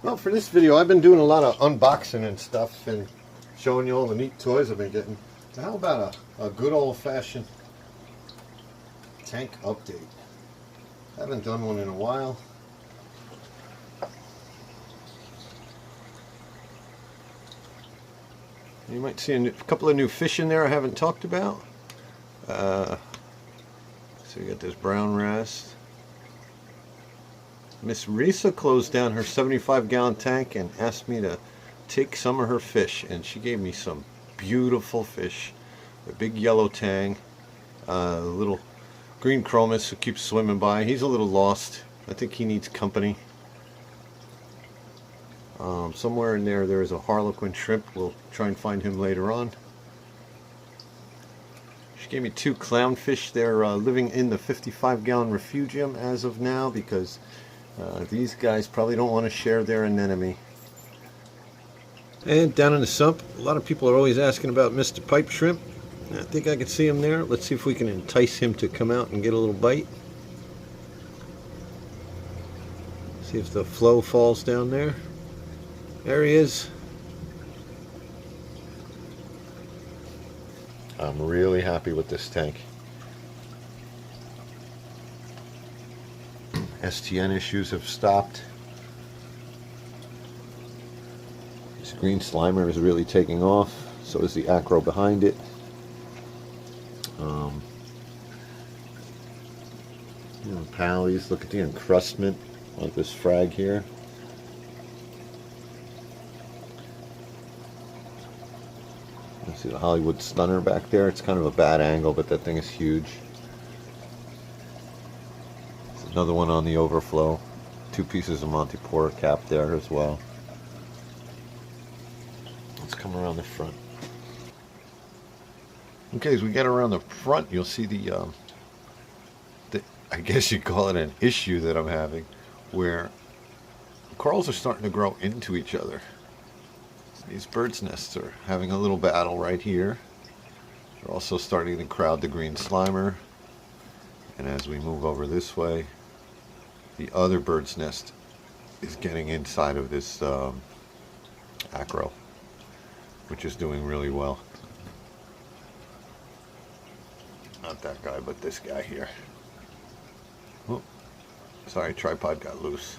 Well, for this video, I've been doing a lot of unboxing and stuff and showing you all the neat toys I've been getting. So how about a good old-fashioned tank update? Haven't done one in a while. You might see a couple of new fish in there I haven't talked about. So you got this brown wrasse. Miss Risa closed down her 75-gallon tank and asked me to take some of her fish, and she gave me some beautiful fish. A big yellow tang, a little green chromis who keeps swimming by. He's a little lost. I think he needs company. Somewhere in there is a harlequin shrimp. We'll try and find him later on. She gave me two clownfish. They're living in the 55-gallon refugium as of now because these guys probably don't want to share their anemone. And down in the sump, a lot of people are always asking about Mr. Pipe Shrimp. I think I can see him there. Let's see if we can entice him to come out and get a little bite. See if the flow falls down there. There he is. I'm really happy with this tank. STN issues have stopped. This green slimer is really taking off. So is the acro behind it. You know, pallies. Look at the encrustment on this frag here. You see the Hollywood Stunner back there. It's kind of a bad angle, but that thing is huge. There's another one on the overflow. Two pieces of Monty Porter cap there as well. Let's come around the front. Okay, as we get around the front, you'll see the I guess you'd call it an issue that I'm having, where corals are starting to grow into each other. These birds' nests are having a little battle right here. They're also starting to crowd the green slimer. And as we move over this way, the other bird's nest is getting inside of this acro, which is doing really well. Not that guy, but this guy here. Oh, sorry, tripod got loose.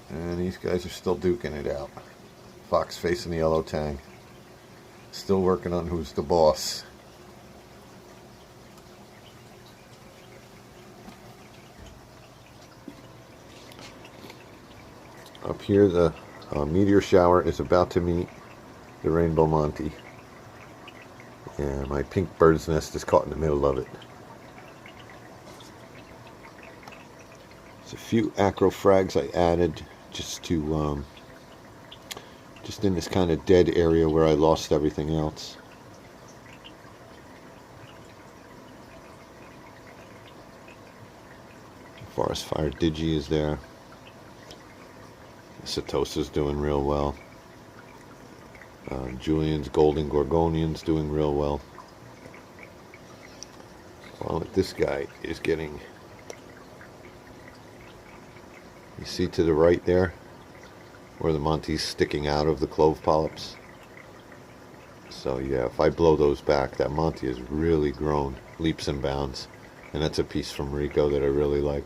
And these guys are still duking it out. Fox facing the yellow tang. Still working on who's the boss. Up here, the meteor shower is about to meet the rainbow Monty. And my pink bird's nest is caught in the middle of it. There's a few acro frags I added just to just in this kind of dead area where I lost everything else. Forest Fire Digi is there. Setosa's doing real well. Julian's Golden Gorgonian's doing real well. While this guy is getting, you see to the right there where the Monty's sticking out of the clove polyps. So yeah, if I blow those back, that Monty has really grown leaps and bounds, and that's a piece from Rico that I really like.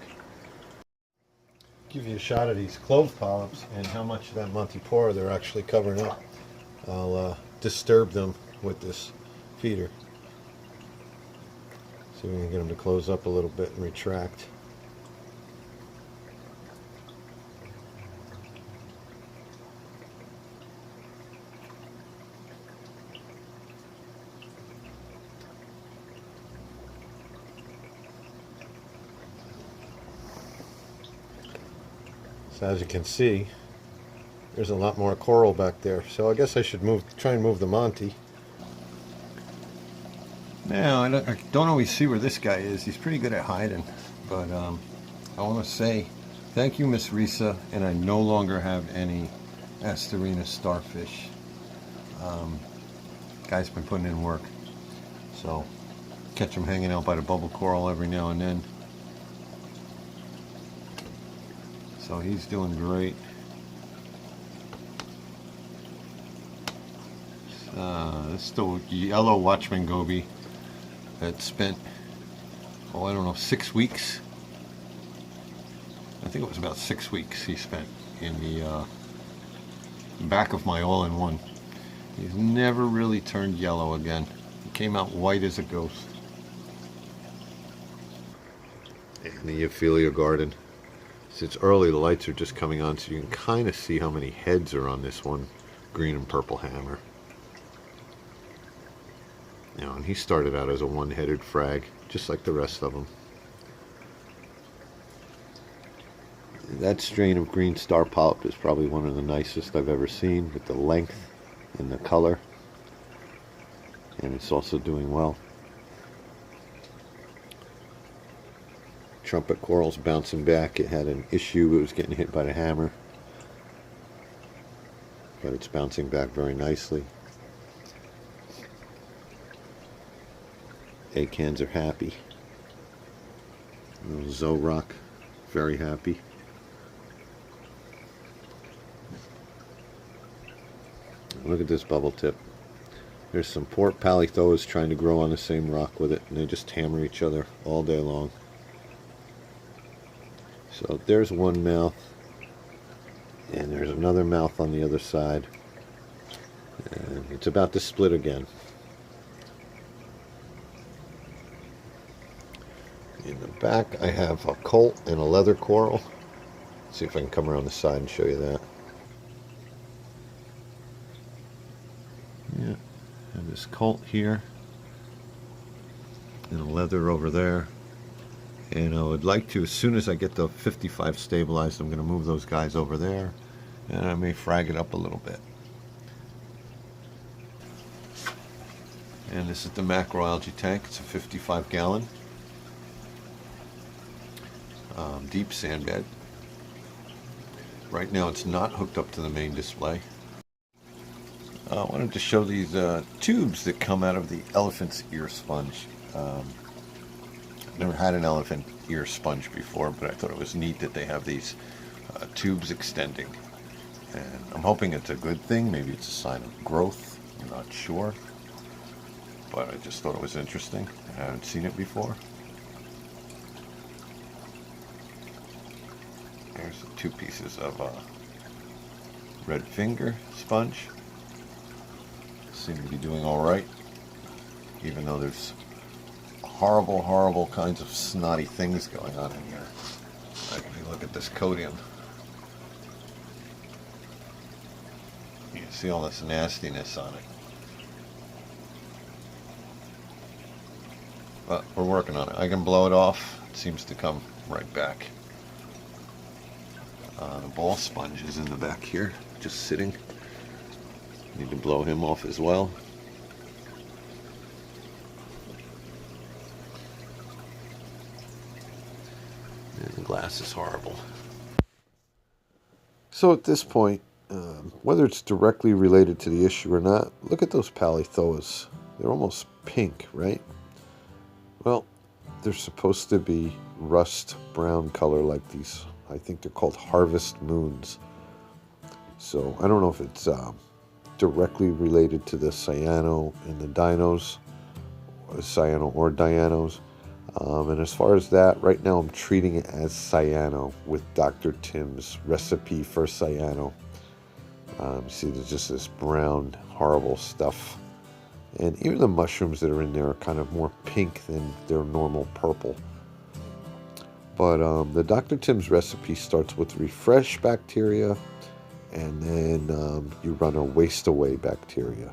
Give you a shot of these clove polyps and how much of that Monty Porter they're actually covering up. I'll disturb them with this feeder. See if we can get them to close up a little bit and retract. So as you can see, there's a lot more coral back there. So I guess I should try and move the Monty. Now, I don't always see where this guy is. He's pretty good at hiding. But I want to say thank you, Miss Risa, and I no longer have any Astorina starfish. Guy's been putting in work. So catch him hanging out by the bubble coral every now and then. So he's doing great. This is the yellow Watchman goby that spent, oh, I don't know, 6 weeks. I think it was about 6 weeks he spent in the back of my all-in-one. He's never really turned yellow again. He came out white as a ghost. In the Ophelia garden. Since early, the lights are just coming on, so you can kind of see how many heads are on this one green and purple hammer. You know, and he started out as a one-headed frag, just like the rest of them. That strain of green star polyp is probably one of the nicest I've ever seen, with the length and the color. And it's also doing well. Trumpet coral's bouncing back. It had an issue. It was getting hit by the hammer. But it's bouncing back very nicely. Acans are happy. Little Zorok, very happy. Look at this bubble tip. There's some poor palithoas trying to grow on the same rock with it, and they just hammer each other all day long. So there's one mouth, and there's another mouth on the other side, and it's about to split again. In the back I have a colt and a leather coral. Let's see if I can come around the side and show you that. Yeah, I have this colt here and a leather over there. And I would like to, as soon as I get the 55 stabilized, I'm going to move those guys over there, and I may frag it up a little bit. And this is the macroalgae tank. It's a 55 gallon deep sand bed. Right now it's not hooked up to the main display. I wanted to show these tubes that come out of the elephant's ear sponge. Never had an elephant ear sponge before, but I thought it was neat that they have these tubes extending. And I'm hoping it's a good thing. Maybe it's a sign of growth. I'm not sure. But I just thought it was interesting. I haven't seen it before. There's the 2 pieces of red finger sponge. Seem to be doing all right, even though there's horrible, horrible kinds of snotty things going on in here. Like if you look at this codium, you can see all this nastiness on it. But we're working on it. I can blow it off. It seems to come right back. The ball sponge is in the back here, just sitting. Need to blow him off as well. And the glass is horrible. So at this point, whether it's directly related to the issue or not, look at those palithoas. They're almost pink, right? Well, they're supposed to be rust brown color like these. I think they're called harvest moons. So I don't know if it's directly related to the cyano and the dinos, cyano or dianos. And as far as that, right now I'm treating it as cyano with Dr. Tim's recipe for cyano. See, there's just this brown, horrible stuff. And even the mushrooms that are in there are kind of more pink than their normal purple. But the Dr. Tim's recipe starts with refresh bacteria, and then you run a waste away bacteria.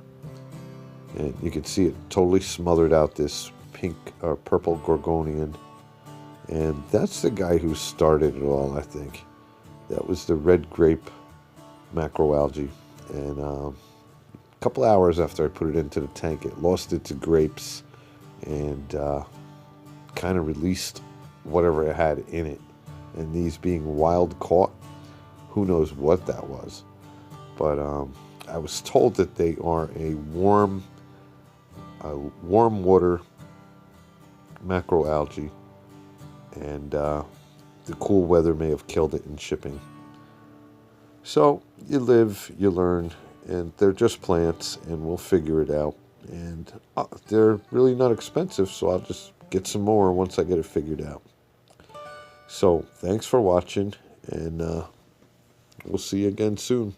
And you can see it totally smothered out this pink or purple gorgonian. And that's the guy who started it all, I think. That was the red grape macroalgae. And a couple hours after I put it into the tank, it lost its grapes and kind of released whatever it had in it. And these being wild caught, who knows what that was. But I was told that they are a warm warm water macroalgae, and the cool weather may have killed it in shipping. So you live, you learn, and they're just plants, and we'll figure it out. And they're really not expensive, so I'll just get some more once I get it figured out. So thanks for watching, and we'll see you again soon.